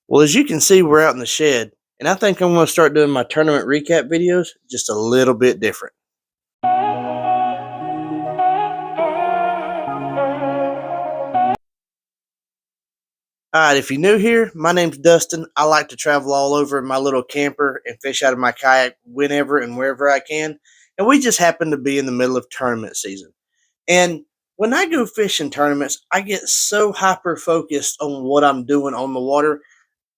Well, as you can see, we're out in the shed, and I think I'm going to start doing my tournament recap videos just a little bit different. Alright, if you're new here, my name's Dustin. I like to travel all over in my little camper and fish out of my kayak whenever and wherever I can. And we just happen to be in the middle of tournament season. And when I go fishing tournaments, I get so hyper focused on what I'm doing on the water.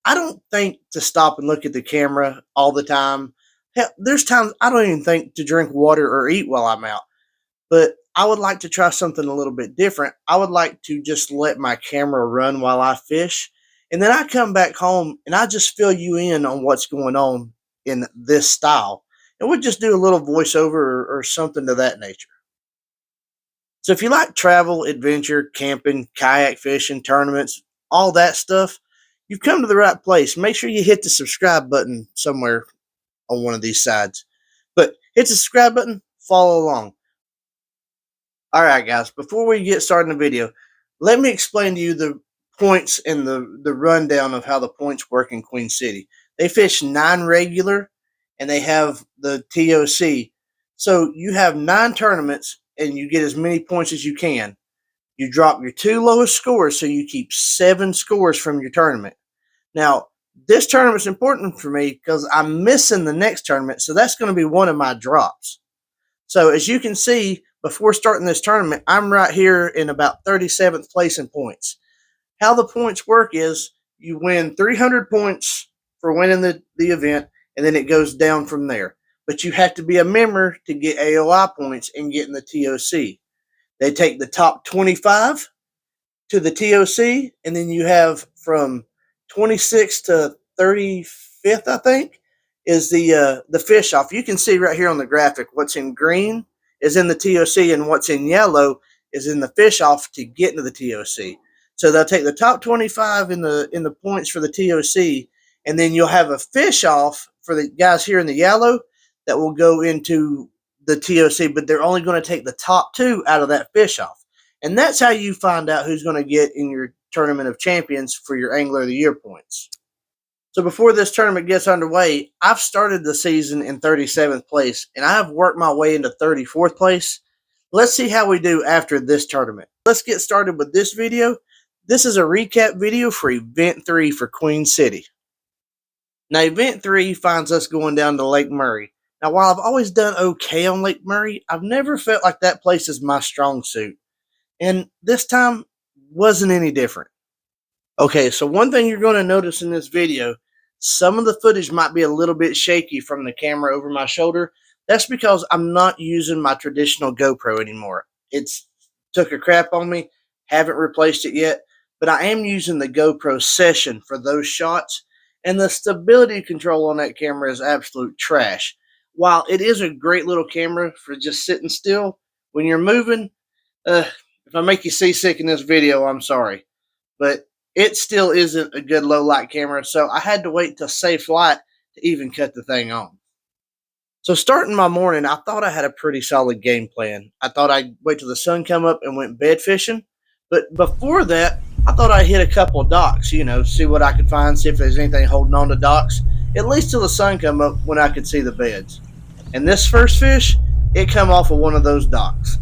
I don't think to stop and look at the camera all the time. Hell, there's times I don't even think to drink water or eat while I'm out. But I would like to try something a little bit different. I would like to just let my camera run while I fish. And then I come back home and I just fill you in on what's going on in this style. And we'll just do a little voiceover or something to that nature. So if you like travel, adventure, camping, kayak fishing, tournaments, all that stuff, you've come to the right place. Make sure you hit the subscribe button somewhere on one of these sides. But hit the subscribe button, follow along. Alright guys, before we get started in the video, let me explain to you the points and the rundown of how the points work in Queen City. They fish 9 regular and they have the TOC. So you have 9 tournaments and you get as many points as you can. You drop your 2 lowest scores, so you keep 7 scores from your tournament. Now, this tournament's important for me because I'm missing the next tournament, so that's going to be one of my drops. So as you can see, before starting this tournament, I'm right here in about 37th place in points. How the points work is you win 300 points for winning the event, and then it goes down from there. But you have to be a member to get AOI points and get in the TOC. They take the top 25 to the TOC, and then you have from 26th to 35th, I think, is the fish off. You can see right here on the graphic what's in green is in the TOC and what's in yellow is in the fish off to get into the TOC. So they'll take the top 25 in the points for the TOC, and then you'll have a fish off for the guys here in the yellow that will go into the TOC, but they're only going to take the top 2 out of that fish off. And that's how you find out who's going to get in your Tournament of Champions for your Angler of the Year points. So before this tournament gets underway, I've started the season in 37th place, and I have worked my way into 34th place. Let's see how we do after this tournament. Let's get started with this video. This is a recap video for Event 3 for Queen City. Now, Event 3 finds us going down to Lake Murray. Now, while I've always done okay on Lake Murray, I've never felt like that place is my strong suit. And this time wasn't any different. Okay, so one thing you're going to notice in this video, some of the footage might be a little bit shaky from the camera over my shoulder. That's because I'm not using my traditional GoPro anymore. It's took a crap on me, haven't replaced it yet, but I am using the GoPro Session for those shots, and the stability control on that camera is absolute trash. While it is a great little camera for just sitting still, when you're moving, if I make you seasick in this video, I'm sorry. But it still isn't a good low light camera, so I had to wait till safe light to even cut the thing on. So starting my morning, I thought I had a pretty solid game plan. I thought I'd wait till the sun come up and went bed fishing. But before that, I thought I'd hit a couple of docks, see what I could find, see if there's anything holding on to docks, at least till the sun come up when I could see the beds. And this first fish, it come off of one of those docks.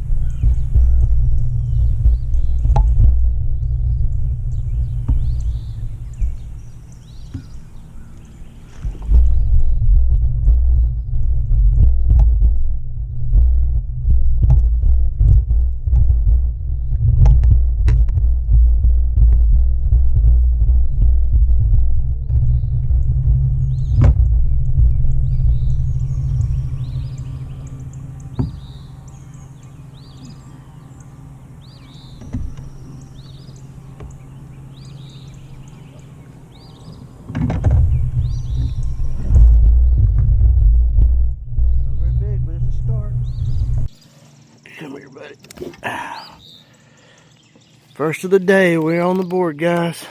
Come here, buddy. First of the day, we're on the board, guys.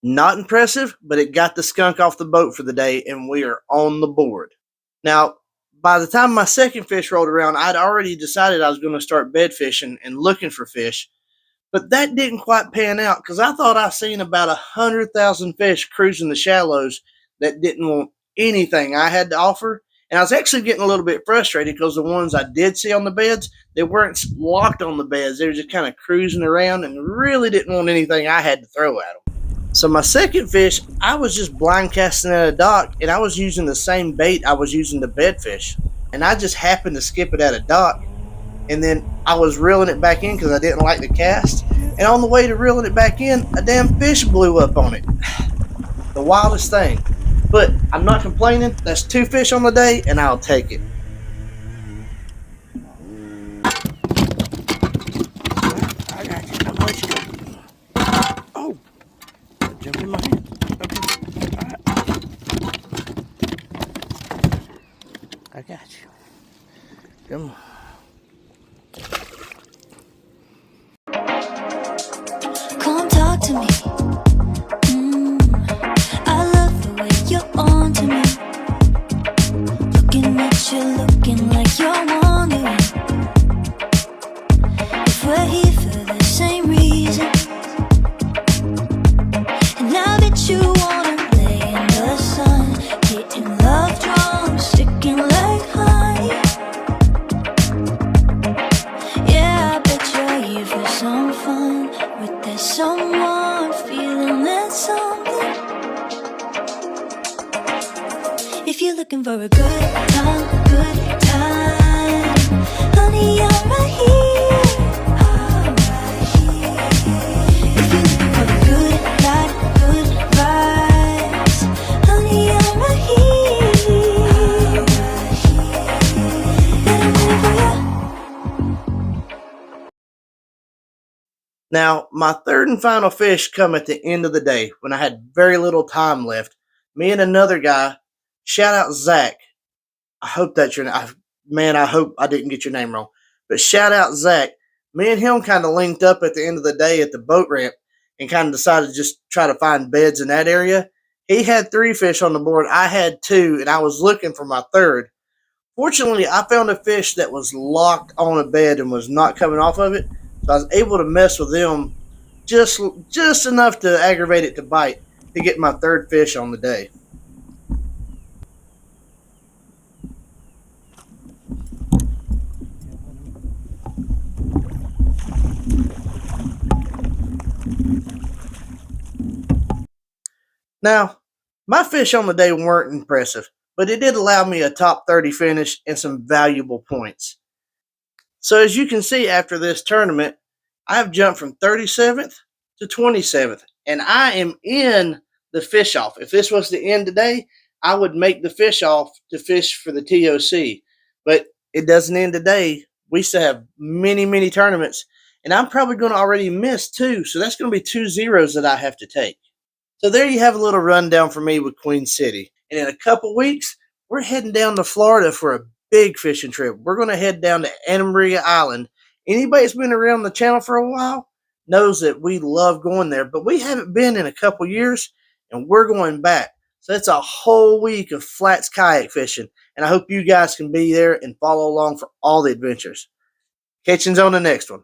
Not impressive, but it got the skunk off the boat for the day, and we are on the board. Now, by the time my second fish rolled around, I'd already decided I was going to start bed fishing and looking for fish. But that didn't quite pan out because I thought I seen about 100,000 fish cruising the shallows that didn't want anything I had to offer. And I was actually getting a little bit frustrated because the ones I did see on the beds, they weren't locked on the beds. They were just kind of cruising around and really didn't want anything I had to throw at them. So my second fish, I was just blind casting at a dock, and I was using the same bait I was using to bed fish. And I just happened to skip it at a dock, and then I was reeling it back in because I didn't like the cast. And on the way to reeling it back in, a damn fish blew up on it. The wildest thing. But I'm not complaining. That's 2 fish on the day, and I'll take it. I got you. I'm gonna let you go. Oh, jump in my hand. Okay. All right. I got you. Come on. Come talk to me. I love the way you're on to me. Looking at you, looking like you're wondering if we're here for the same reason. And now that you wanna lay in the sun, getting love drunk, sticking like honey. Yeah, I bet you're here for some fun with that someone, feeling that something. If you're looking for a good time, honey, I'm right here. If you're looking for a good life, good vibes, honey, I'm right here. And I'm ready for you. Now, my third and final fish come at the end of the day when I had very little time left. Me and another guy, shout out Zach. I hope that's your name. Man, I hope I didn't get your name wrong. But shout out Zach. Me and him kind of linked up at the end of the day at the boat ramp and kind of decided to just try to find beds in that area. He had 3 fish on the board. I had 2, and I was looking for my third. Fortunately, I found a fish that was locked on a bed and was not coming off of it. So I was able to mess with them just enough to aggravate it to bite to get my third fish on the day. Now, my fish on the day weren't impressive, but it did allow me a top 30 finish and some valuable points. So as you can see after this tournament, I've jumped from 37th to 27th, and I am in the fish off. If this was the end today, I would make the fish off to fish for the TOC, but it doesn't end today. We still have many, many tournaments, and I'm probably going to already miss 2, so that's going to be 2 zeros that I have to take. So there you have a little rundown for me with Queen City. And in a couple weeks, we're heading down to Florida for a big fishing trip. We're going to head down to Anna Maria Island. Anybody that's been around the channel for a while knows that we love going there, but we haven't been in a couple years, and we're going back. So it's a whole week of flats kayak fishing, and I hope you guys can be there and follow along for all the adventures. Catch you on the next one.